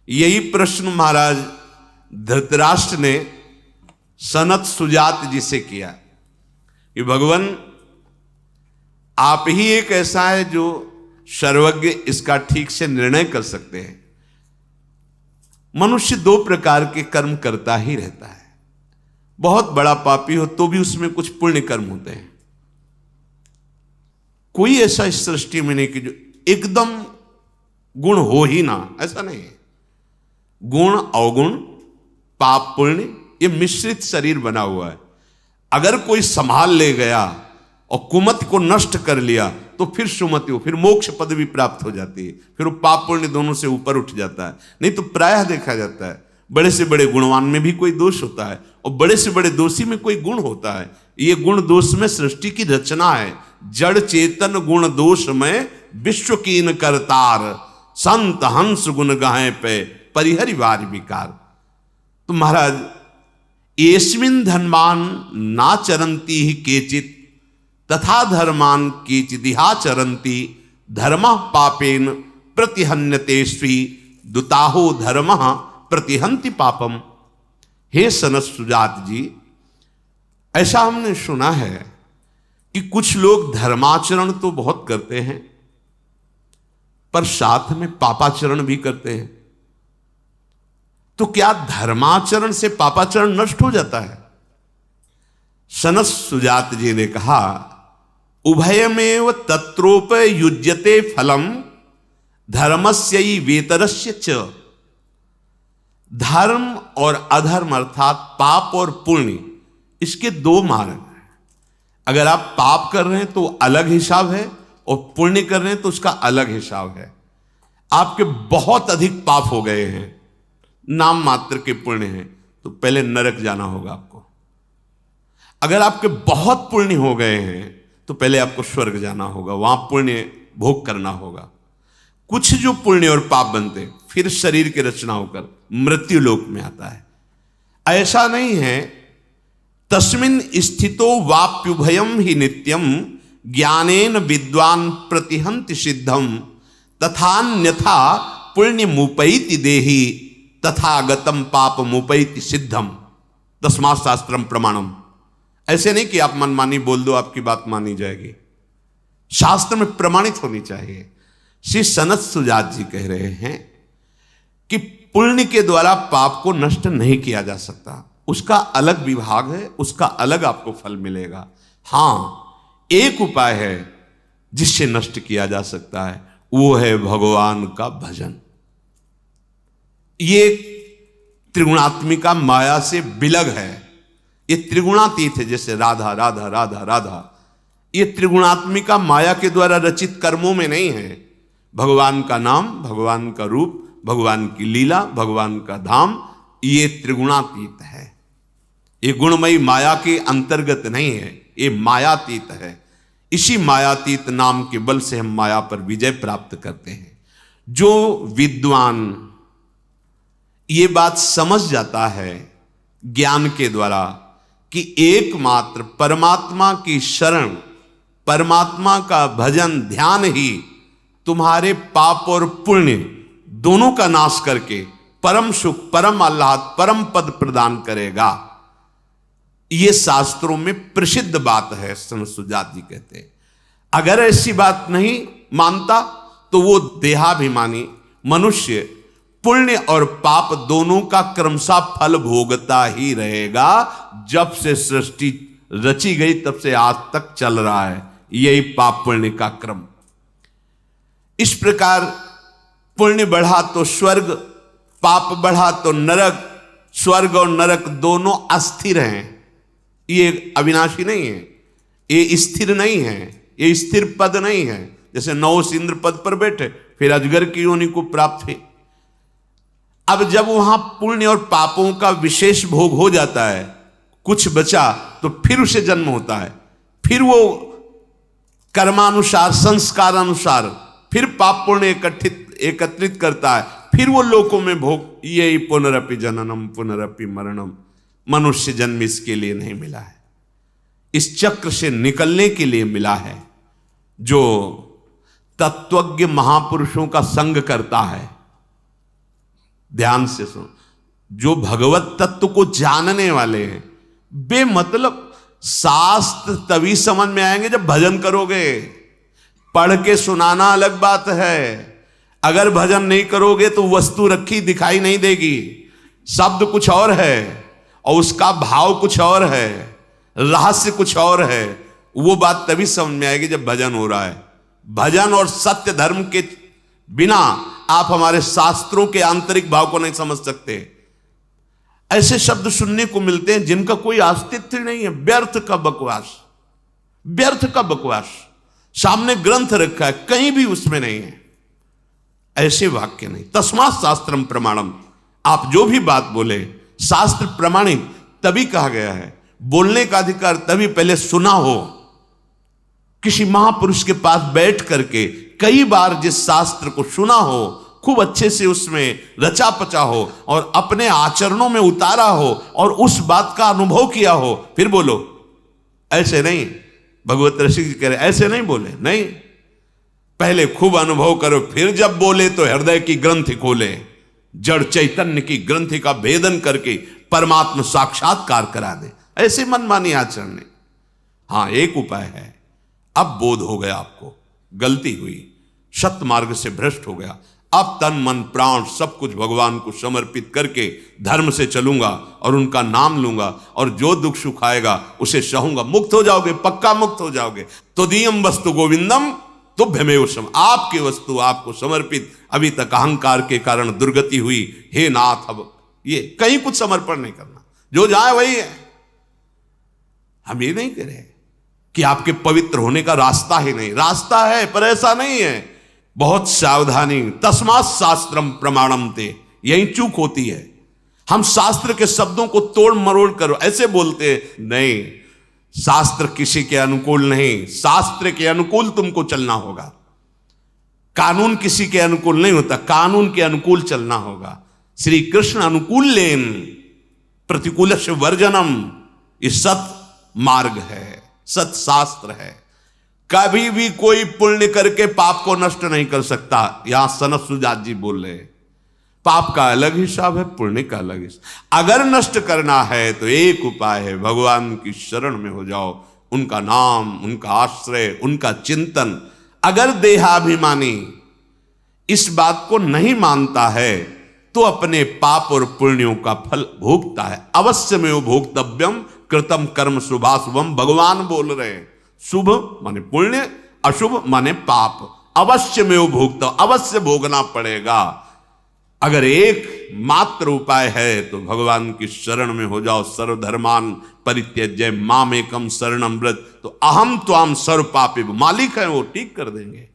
यही प्रश्न महाराज धृतराष्ट्र ने सनत सुजात जी से किया कि भगवान आप ही एक ऐसा है जो सर्वज्ञ, इसका ठीक से निर्णय कर सकते हैं। मनुष्य दो प्रकार के कर्म करता ही रहता है। बहुत बड़ा पापी हो तो भी उसमें कुछ पुण्य कर्म होते हैं। कोई ऐसा इस सृष्टि में नहीं कि जो एकदम गुण हो ही ना, ऐसा नहीं है। गुण अवगुण, पाप पुण्य, ये मिश्रित शरीर बना हुआ है। अगर कोई संभाल ले गया और कुमति को नष्ट कर लिया तो फिर सुमति हो, फिर मोक्ष पदवी प्राप्त हो जाती है, फिर वो पाप पुण्य दोनों से ऊपर उठ जाता है। नहीं तो प्रायः देखा जाता है बड़े से बड़े गुणवान में भी कोई दोष होता है और बड़े से बड़े दोषी में कोई गुण होता है। ये गुण दोष में सृष्टि की रचना है। जड़ चेतन गुण दोष में विश्व कीन करतार, संत हंस गुण गाहे पे परिहरि वार विकार। तो महाराज एस्मिन धनवान ना चरंती ही केचित तथा धर्मान केचिदिहा चरंती धर्म पापेन प्रतिहन्यते स्वी दुताहो धर्म प्रतिहंति पापम। हे सनत सुजात जी, ऐसा हमने सुना है कि कुछ लोग धर्माचरण तो बहुत करते हैं पर साथ में पापाचरण भी करते हैं। तो क्या धर्माचरण से पापाचरण नष्ट हो जाता है? सनत सुजात जी ने कहा, उभयमेव तत्रोपयुज्यते फलम धर्मस्यै वेतरस्य च। धर्म और अधर्म अर्थात पाप और पुण्य, इसके दो मार्ग हैं। अगर आप पाप कर रहे हैं तो अलग हिसाब है और पुण्य कर रहे हैं तो उसका अलग हिसाब है। आपके बहुत अधिक पाप हो गए हैं, नाम मात्र के पुण्य हैं, तो पहले नरक जाना होगा आपको। अगर आपके बहुत पुण्य हो गए हैं तो पहले आपको स्वर्ग जाना होगा, वहां पुण्य भोग करना होगा। कुछ जो पुण्य और पाप बनते फिर शरीर की रचना होकर मृत्यु लोक में आता है। ऐसा नहीं है। तस्मिन स्थितो वाप्युभयम ही नित्यम ज्ञानेन विद्वान प्रतिहंति सिद्धम तथान्यथा पुण्य मुपैति देहि तथागतम पाप मुपैति सिद्धम। दसमा शास्त्रम प्रमाणम। ऐसे नहीं कि आप मनमानी बोल दो आपकी बात मानी जाएगी, शास्त्र में प्रमाणित होनी चाहिए। श्री सनत सुजात जी कह रहे हैं कि पुण्य के द्वारा पाप को नष्ट नहीं किया जा सकता, उसका अलग विभाग है, उसका अलग आपको फल मिलेगा। हां, एक उपाय है जिससे नष्ट किया जा सकता है, वो है भगवान का भजन। ये त्रिगुणात्मिका माया से बिलग है। ये त्रिगुणातीत है, जैसे राधा राधा राधा राधा। ये त्रिगुणात्मिका माया के द्वारा रचित कर्मों में नहीं है। भगवान का नाम, भगवान का रूप, भगवान की लीला, भगवान का धाम, ये त्रिगुणातीत है। ये गुणमयी माया के अंतर्गत नहीं है, ये मायातीत है। इसी मायातीत नाम के बल से हम माया पर विजय प्राप्त करते हैं। जो विद्वान ये बात समझ जाता है ज्ञान के द्वारा कि एकमात्र परमात्मा की शरण, परमात्मा का भजन ध्यान ही तुम्हारे पाप और पुण्य दोनों का नाश करके परम सुख, परम आह्लाद, परम पद प्रदान करेगा। यह शास्त्रों में प्रसिद्ध बात है। सनत सुजात जी कहते हैं अगर ऐसी बात नहीं मानता तो वो देहाभिमानी मनुष्य पुण्य और पाप दोनों का क्रमशः फल भोगता ही रहेगा। जब से सृष्टि रची गई तब से आज तक चल रहा है यही पाप पुण्य का क्रम। इस प्रकार पुण्य बढ़ा तो स्वर्ग, पाप बढ़ा तो नरक। स्वर्ग और नरक दोनों अस्थिर हैं, ये अविनाशी नहीं है, ये स्थिर नहीं है, ये स्थिर पद नहीं है। जैसे नौस इंद्र पद पर बैठे फिर अजगर की योनि को प्राप्त है। अब जब वहां पुण्य और पापों का विशेष भोग हो जाता है, कुछ बचा तो फिर उसे जन्म होता है, फिर वो कर्मानुसार, संस्कार अनुसार फिर पाप पुण्य एकत्रित करता है, फिर वो लोकों में भोग। यही पुनरपि जननम पुनरपि मरणम। मनुष्य जन्म इसके लिए नहीं मिला है, इस चक्र से निकलने के लिए मिला है। जो तत्वज्ञ महापुरुषों का संग करता है ध्यान से सुन, जो भगवत तत्व को जानने वाले हैं, बेमतलब शास्त्र तभी समझ में आएंगे जब भजन करोगे। पढ़ के सुनाना अलग बात है, अगर भजन नहीं करोगे तो वस्तु रखी दिखाई नहीं देगी, शब्द कुछ और है और उसका भाव कुछ और है, रहस्य कुछ और है। वो बात तभी समझ में आएगी जब भजन हो रहा है। भजन और सत्य धर्म के बिना आप हमारे शास्त्रों के आंतरिक भाव को नहीं समझ सकते। ऐसे शब्द सुनने को मिलते हैं जिनका कोई अस्तित्व नहीं है, व्यर्थ का बकवास, व्यर्थ का बकवास। सामने ग्रंथ रखा है, कहीं भी उसमें नहीं है, ऐसे वाक्य नहीं। तस्मात् शास्त्रम प्रमाणम, आप जो भी बात बोले शास्त्र प्रमाणित तभी कहा गया है। बोलने का अधिकार तभी पहले सुना हो, किसी महापुरुष के पास बैठ करके कई बार जिस शास्त्र को सुना हो, खूब अच्छे से उसमें रचा पचा हो और अपने आचरणों में उतारा हो और उस बात का अनुभव किया हो, फिर बोलो। ऐसे नहीं, भगवत ऋषि जी कह रहे ऐसे नहीं बोले, नहीं, पहले खूब अनुभव करो, फिर जब बोले तो हृदय की ग्रंथि खोले, जड़ चैतन्य की ग्रंथि का भेदन करके परमात्मा साक्षात्कार करा दे। ऐसे मनमानी आचरण नहीं। हाँ, एक उपाय है, अब बोध हो गया आपको, गलती हुई, सत्य मार्ग से भ्रष्ट हो गया, अब तन मन प्राण सब कुछ भगवान को समर्पित करके धर्म से चलूंगा और उनका नाम लूंगा और जो दुख सुख आएगा उसे सहूंगा। मुक्त हो जाओगे, पक्का मुक्त हो जाओगे। तो दीयम वस्तु गोविंदम तुभ्यमेव सम, आपकी वस्तु आपको समर्पित। अभी तक अहंकार के कारण दुर्गति हुई, हे नाथ अब ये कहीं कुछ समर्पण नहीं करना, जो जाए वही है। हम ये नहीं कह रहे कि आपके पवित्र होने का रास्ता ही नहीं, रास्ता है पर ऐसा नहीं है। बहुत सावधानी, तस्मात् शास्त्रम प्रमाणम ते, यही चूक होती है। हम शास्त्र के शब्दों को तोड़ मरोड़ करो ऐसे बोलते हैं, नहीं, शास्त्र किसी के अनुकूल नहीं, शास्त्र के अनुकूल तुमको चलना होगा। कानून किसी के अनुकूल नहीं होता, कानून के अनुकूल चलना होगा। श्री कृष्ण अनुकूल लेन प्रतिकूल वर्जनम, ये सत मार्ग है, सत शास्त्र है। कभी भी कोई पुण्य करके पाप को नष्ट नहीं कर सकता। यहां सनत सुजात जी बोल रहे, पाप का अलग हिसाब है, पुण्य का अलग हिसाब। अगर नष्ट करना है तो एक उपाय है, भगवान की शरण में हो जाओ, उनका नाम, उनका आश्रय, उनका चिंतन। अगर देहाभिमानी इस बात को नहीं मानता है तो अपने पाप और पुण्यों का फल भोगता है। अवश्य में वो भोक्तव्यम कृतम कर्म शुभाशुभम, भगवान बोल रहे हैं। शुभ माने पुण्य, अशुभ माने पाप, अवश्य में वो भोगता, अवश्य भोगना पड़ेगा। अगर एक मात्र उपाय है तो भगवान की शरण में हो जाओ। सर्वधर्मान परित्यज्य मामेकम शरणम व्रज, तो अहम त्वाम सर्व पापी, मालिक है वो, ठीक कर देंगे।